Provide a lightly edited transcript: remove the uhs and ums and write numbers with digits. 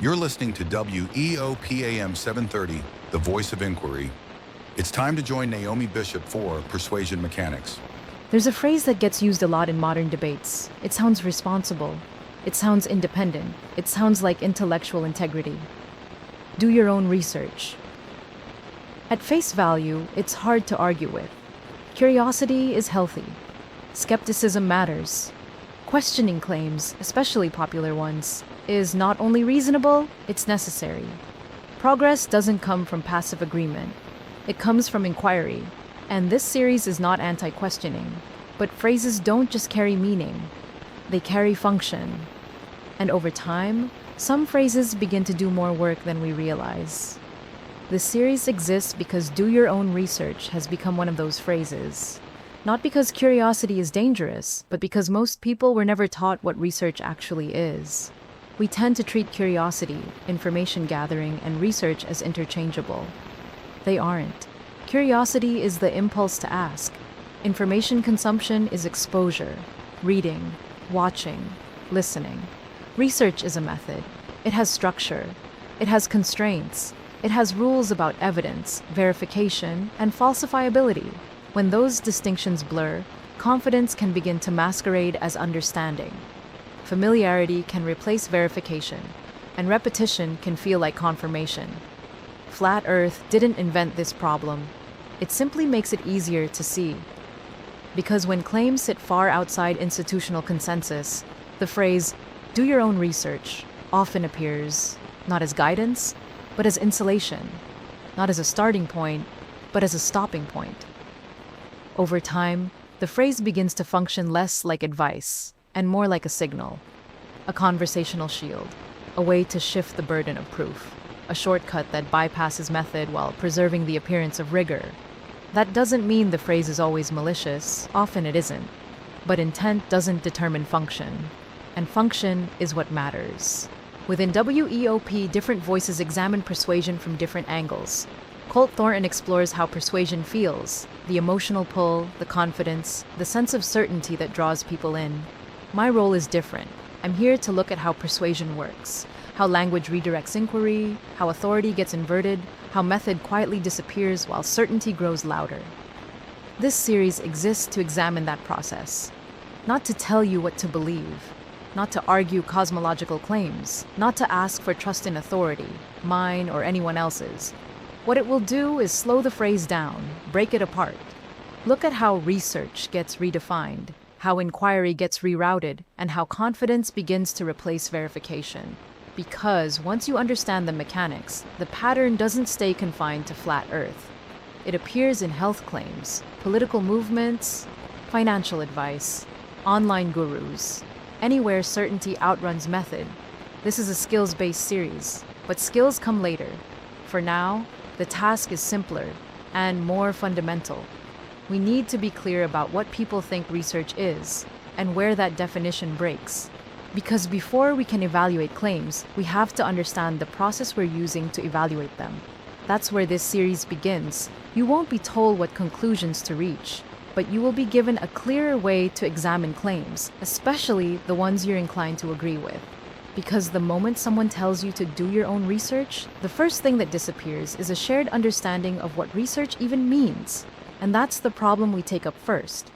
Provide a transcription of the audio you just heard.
You're listening to WEOP AM 730, the voice of inquiry. It's time to join Naomi Bishop for Persuasion Mechanics. There's a phrase that gets used a lot in modern debates. It sounds responsible. It sounds independent. It sounds like intellectual integrity. Do your own research. At face value, it's hard to argue with. Curiosity is healthy. Skepticism matters. Questioning claims, especially popular ones, is not only reasonable, it's necessary. Progress doesn't come from passive agreement. It comes from inquiry. And this series is not anti-questioning. But phrases don't just carry meaning. They carry function. And over time, some phrases begin to do more work than we realize. This series exists because do your own research has become one of those phrases. Not because curiosity is dangerous, but because most people were never taught what research actually is. We tend to treat curiosity, information gathering, and research as interchangeable. They aren't. Curiosity is the impulse to ask. Information consumption is exposure, reading, watching, listening. Research is a method. It has structure. It has constraints. It has rules about evidence, verification, and falsifiability. When those distinctions blur, confidence can begin to masquerade as understanding. Familiarity can replace verification, and repetition can feel like confirmation. Flat Earth didn't invent this problem. It simply makes it easier to see. Because when claims sit far outside institutional consensus, the phrase, "do your own research," often appears not as guidance, but as insulation, not as a starting point, but as a stopping point. Over time, the phrase begins to function less like advice and more like a signal, a conversational shield, a way to shift the burden of proof, a shortcut that bypasses method while preserving the appearance of rigor. That doesn't mean the phrase is always malicious, often it isn't, but intent doesn't determine function, and function is what matters. Within WEOP, different voices examine persuasion from different angles. Colt Thornton explores how persuasion feels, the emotional pull, the confidence, the sense of certainty that draws people in. My role is different. I'm here to look at how persuasion works, how language redirects inquiry, how authority gets inverted, how method quietly disappears while certainty grows louder. This series exists to examine that process, not to tell you what to believe, not to argue cosmological claims, not to ask for trust in authority, mine or anyone else's. What it will do is slow the phrase down, break it apart. Look at how research gets redefined, how inquiry gets rerouted, and how confidence begins to replace verification. Because once you understand the mechanics, the pattern doesn't stay confined to flat Earth. It appears in health claims, political movements, financial advice, online gurus, anywhere certainty outruns method. This is a skills-based series, but skills come later. For now, the task is simpler and more fundamental. We need to be clear about what people think research is and where that definition breaks. Because before we can evaluate claims, we have to understand the process we're using to evaluate them. That's where this series begins. You won't be told what conclusions to reach, but you will be given a clearer way to examine claims, especially the ones you're inclined to agree with. Because the moment someone tells you to do your own research, the first thing that disappears is a shared understanding of what research even means. And that's the problem we take up first.